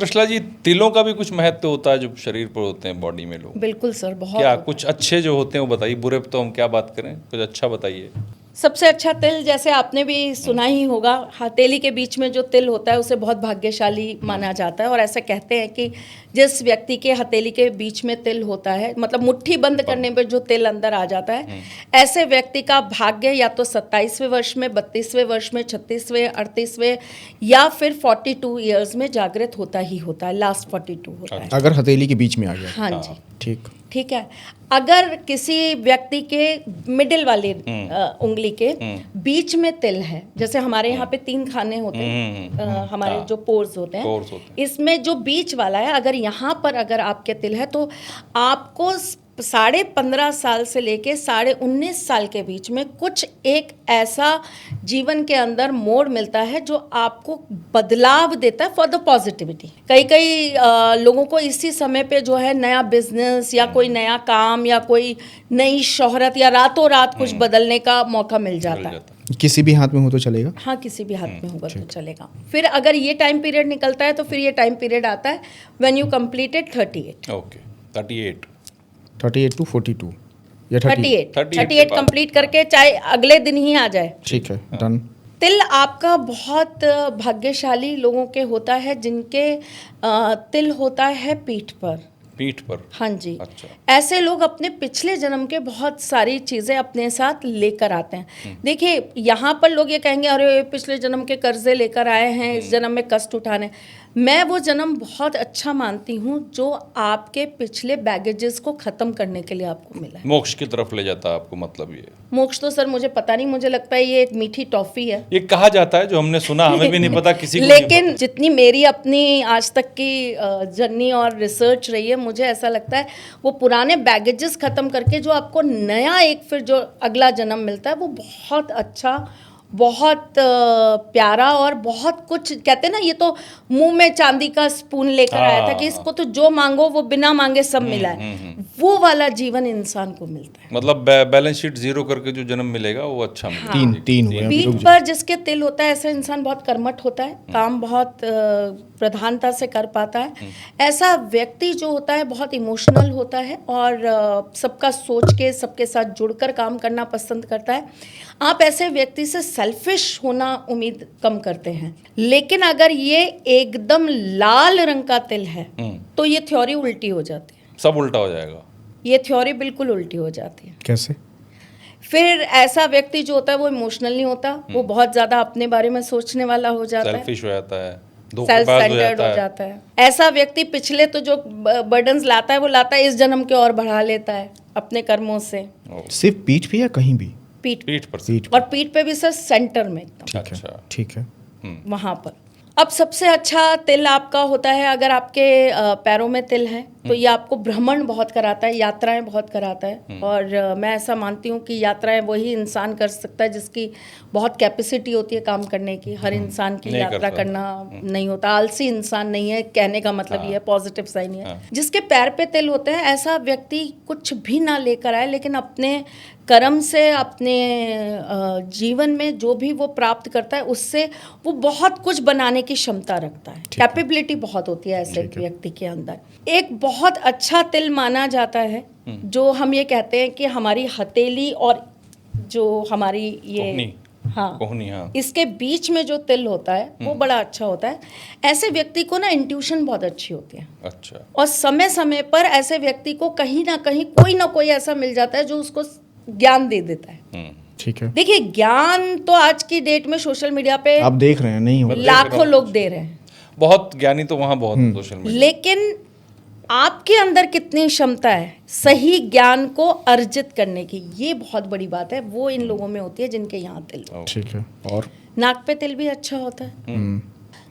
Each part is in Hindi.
त्रिशला जी, तिलों का भी कुछ महत्व होता है जो शरीर पर होते हैं, बॉडी में लोग? बिल्कुल सर, बहुत क्या होता है। कुछ अच्छे जो होते हैं वो बताइए, बुरे तो हम क्या बात करें, कुछ अच्छा बताइए। सबसे अच्छा तिल, जैसे आपने भी सुना ही होगा, हथेली के बीच में जो तिल होता है उसे बहुत भाग्यशाली माना जाता है। और ऐसा कहते हैं कि जिस व्यक्ति के हथेली के बीच में तिल होता है, मतलब मुट्ठी बंद करने पर जो तिल अंदर आ जाता है, ऐसे व्यक्ति का भाग्य या तो 27वें वर्ष में, 32वें वर्ष में, 36वें, 38वें या फिर 42 ईयर्स में जागृत होता ही होता है। लास्ट 42 होता है अगर हथेली के बीच में आ गया। हाँ जी, ठीक है। अगर किसी व्यक्ति के मिडिल वाली उंगली के बीच में तिल है, जैसे हमारे यहाँ पे 3 खाने होते हैं, हमारे जो पोर्स होते हैं, इसमें जो बीच वाला है, अगर यहाँ पर अगर आपके तिल है तो आपको 15.5 साल से लेके 19.5 साल के बीच में कुछ एक ऐसा जीवन के अंदर मोड़ मिलता है जो आपको बदलाव देता है फॉर द पॉजिटिविटी। कई लोगों को इसी समय पे जो है नया बिजनेस या कोई नया काम या कोई नई शोहरत या रातों रात कुछ बदलने का मौका मिल जाता है। किसी भी हाथ में हो तो चलेगा? हाँ, किसी भी हाथ में होगा तो चलेगा। फिर अगर ये टाइम पीरियड निकलता है तो फिर ये टाइम पीरियड आता है when you completed 38। Okay, 38 to 42 या 38 कंप्लीट करके चाहे अगले दिन ही आ जाए। ठीक है, डन। तिल आपका बहुत भाग्यशाली लोगों के होता है जिनके तिल होता है पीठ पर। हाँ जी। अच्छा। ऐसे लोग अपने पिछले जन्म के बहुत सारी चीज़ें अपने साथ लेकर आते हैं। देखिए, यहाँ पर लोग ये कहेंगे अरे पिछले जन्म के कर्जे लेकर आए हैं, इस जन्म में कष्ट उठाने। मैं वो जन्म बहुत अच्छा मानती हूँ जो आपके पिछले बैगेजेस को ख़त्म करने के लिए आपको मिला है। मोक्ष की तरफ ले जाता है आपको, मतलब ये मोक्ष तो सर मुझे पता नहीं, मुझे लगता है ये एक मीठी टॉफ़ी है। ये कहा जाता है, जो हमने सुना, हमें भी नहीं पता किसी को। लेकिन जितनी मेरी अपनी आज तक की जर्नी और रिसर्च रही है, मुझे ऐसा लगता है वो पुराने बैगेजेस ख़त्म करके जो आपको नया एक फिर जो अगला जन्म मिलता है वो बहुत अच्छा, बहुत प्यारा और बहुत कुछ, कहते हैं ना, ये तो मुंह में चांदी का स्पून लेकर आया था कि इसको तो जो मांगो वो बिना मांगे सब मिला है। वो वाला जीवन इंसान को मिलता है। मतलब बैलेंस शीट जीरो करके जो जन्म मिलेगा वो अच्छा मिलेगा। तीन हुए। पीठ पर जिसके तिल होता है ऐसा इंसान बहुत कर्मठ होता है, काम बहुत प्रधानता से कर पाता है। ऐसा व्यक्ति जो होता है बहुत इमोशनल होता है और सबका सोच के सबके साथ जुड़कर काम करना पसंद करता है। आप ऐसे व्यक्ति से सेल्फिश होना उम्मीद कम करते हैं। लेकिन अगर ये एकदम लाल रंग का तिल है तो ये थ्योरी उल्टी हो जाती है। सब उल्टा हो जाएगा। ये थ्योरी बिल्कुल उल्टी हो जाती है। कैसे? फिर ऐसा व्यक्ति जो होता है वो इमोशनल नहीं होता, वो बहुत ज्यादा अपने बारे में सोचने वाला हो जाता है, सेल्फिश हो जाता है, सेल्फ सेंटर्ड हो जाता है। ऐसा व्यक्ति पिछले तो जो बर्डन्स लाता है वो लाता है इस जन्म के और बढ़ा लेता है अपने कर्मों से। सिर्फ पीठ पे या कहीं भी? पीठ पर। और पीठ पे भी सर सेंटर में एकदम। अच्छा, ठीक है। वहां पर अब सबसे अच्छा तिल आपका होता है, अगर आपके पैरों में तिल है तो ये आपको भ्रमण बहुत कराता है, यात्राएं बहुत कराता है। और मैं ऐसा मानती हूँ कि यात्राएं वही इंसान कर सकता है जिसकी बहुत कैपेसिटी होती है काम करने की। हर इंसान की यात्रा करना नहीं होता, आलसी इंसान नहीं है, कहने का मतलब ये है, पॉजिटिव साइन है। जिसके पैर पे तिल होते हैं ऐसा व्यक्ति कुछ भी ना लेकर आए, लेकिन अपने कर्म से, अपने जीवन में जो भी वो प्राप्त करता है उससे वो बहुत कुछ बनाने की क्षमता रखता है। कैपेबिलिटी बहुत होती है ऐसे व्यक्ति के अंदर। एक बहुत अच्छा तिल माना जाता है जो हम ये कहते हैं कि हमारी हथेली और जो हमारी ये कोहनी, हाँ, इसके बीच में जो तिल होता है वो बड़ा अच्छा होता है। ऐसे व्यक्ति को ना इंट्यूशन बहुत अच्छी होती है। अच्छा। और समय समय पर ऐसे व्यक्ति को कहीं ना कहीं कोई ना कोई ऐसा मिल जाता है जो उसको ज्ञान दे देता है। ठीक है। देखिए, ज्ञान तो आज की डेट में सोशल मीडिया पे आप देख रहे हैं, नहीं हो लाखों लोग दे रहे हैं, बहुत ज्ञानी तो वहाँ बहुत सोशल मीडिया। लेकिन आपके अंदर कितनी क्षमता है सही ज्ञान को अर्जित करने की, ये बहुत बड़ी बात है। वो इन लोगों में होती है जिनके यहाँ तिल। ठीक है। और नाक पे तिल भी अच्छा होता है,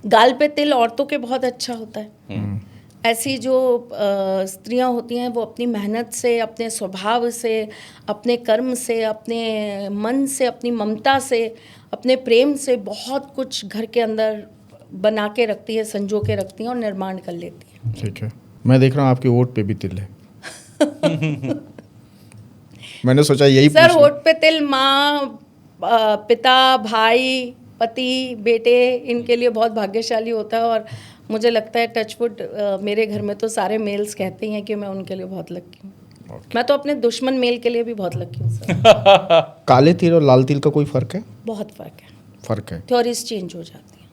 गाल पे तिल औरतों के बहुत अच्छा होता है। ऐसी जो स्त्रियां होती हैं वो अपनी मेहनत से, अपने स्वभाव से, अपने कर्म से, अपने मन से, अपनी ममता से, अपने प्रेम से बहुत कुछ घर के अंदर बना के रखती है, संजो के रखती हैं और निर्माण कर लेती हैं। ठीक है। मैं देख रहा हूँ आपके होठ पे भी तिल है। मैंने सोचा यही सर, होठ पे तिल माँ, पिता, भाई, पति, बेटे, इनके लिए बहुत भाग्यशाली होता है। और मुझे लगता है टचवुड मेरे घर में तो सारे मेल्स कहते ही हैं कि मैं उनके लिए बहुत लकी हूँ। मैं तो अपने दुश्मन मेल के लिए भी बहुत लकी हूँ सर। काले तिल और लाल तिल का कोई फर्क है? बहुत फर्क है, फर्क है, थ्योरीज चेंज हो जाती है।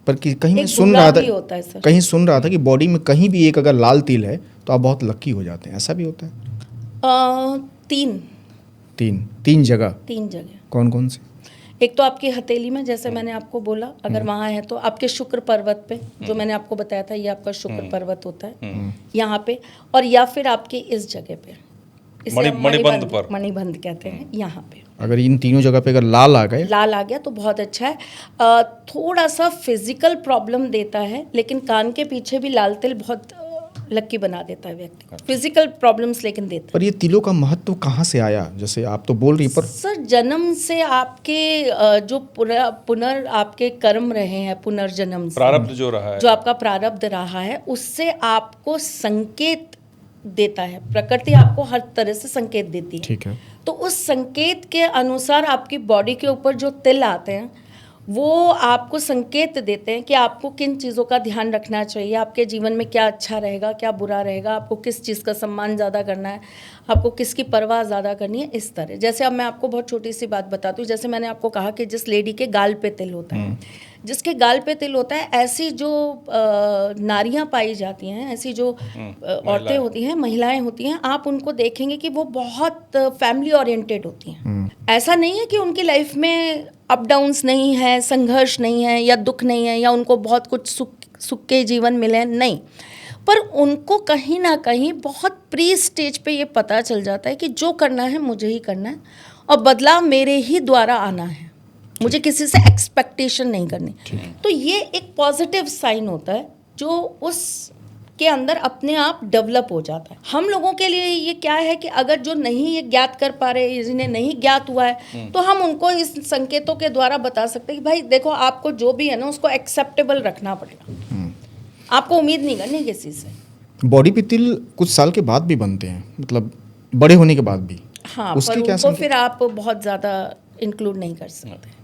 पर कहीं मैं एक सुन बुरा रहा भी होता है था, सर। कहीं सुन रहा था कि बॉडी में कहीं भी एक अगर लाल तिल है तो आप बहुत लकी हो जाते हैं, ऐसा भी होता है? तीन जगह? 3 जगह। कौन कौन से? एक तो आपकी हथेली में, जैसे मैंने आपको बोला, अगर वहाँ है तो आपके शुक्र पर्वत पे, जो मैंने आपको बताया था, ये आपका शुक्र पर्वत होता है यहाँ पे, और या फिर आपकी इस जगह पे, इसे हम मणिबंध पर। मणिबंध कहते हैं यहाँ पे। अगर इन तीनों जगह पे अगर लाल आ गए, लाल आ गया तो बहुत अच्छा है। थोड़ा सा फिजिकल प्रॉब्लम देता है, लेकिन कान के पीछे भी लाल तिल बहुत लकी बना देता है व्यक्ति को। फिजिकल प्रॉब्लम्स लेकिन देता है। पर ये तिलों का महत्व कहाँ से आया? जैसे आप तो बोल रही, पर सर जन्म से आपके जो पुनर आपके कर्म रहे हैं, पुनर्जन्म से प्रारब्ध जो रहा है, जो आपका प्रारब्ध रहा है, उससे आपको संकेत देता है। प्रकृति आपको हर तरह से संकेत देती है। ठीक है, तो उस संकेत के अनुसार आपकी बॉडी के ऊपर जो तिल आते हैं वो आपको संकेत देते हैं कि आपको किन चीज़ों का ध्यान रखना चाहिए, आपके जीवन में क्या अच्छा रहेगा, क्या बुरा रहेगा, आपको किस चीज़ का सम्मान ज़्यादा करना है, आपको किसकी परवाह ज़्यादा करनी है, इस तरह। जैसे अब मैं आपको बहुत छोटी सी बात बताती हूँ। जैसे मैंने आपको कहा कि जिस लेडी के गाल पे तिल होता है, जिसके गाल पे तिल होता है, ऐसी जो नारियां पाई जाती हैं, ऐसी जो औरतें होती हैं, महिलाएं होती हैं, आप उनको देखेंगे कि वो बहुत फैमिली ओरिएंटेड होती हैं। ऐसा नहीं है कि उनकी लाइफ में अप डाउन्स नहीं है, संघर्ष नहीं है, या दुख नहीं है, या उनको बहुत कुछ सुख के जीवन मिले हैं, नहीं। पर उनको कहीं ना कहीं बहुत प्री स्टेज पे ये पता चल जाता है कि जो करना है मुझे ही करना है, और बदलाव मेरे ही द्वारा आना है, मुझे किसी से एक्सपेक्टेशन नहीं करनी। तो ये एक पॉजिटिव साइन होता है जो उस के अंदर अपने आप डेवलप हो जाता है। हम लोगों के लिए ये क्या है कि अगर जो नहीं ये ज्ञात कर पा रहे, जिन्हें नहीं ज्ञात हुआ है, तो हम उनको इस संकेतों के द्वारा बता सकते हैं कि भाई देखो, आपको जो भी है ना उसको एक्सेप्टेबल रखना पड़ेगा, आपको उम्मीद नहीं करनी किसी से। बॉडी पे तिल कुछ साल के बाद भी बनते हैं, मतलब बड़े होने के बाद भी। हाँ, उसके पर क्या उनको संकेत? फिर आप बहुत ज़्यादा इंक्लूड नहीं कर सकते।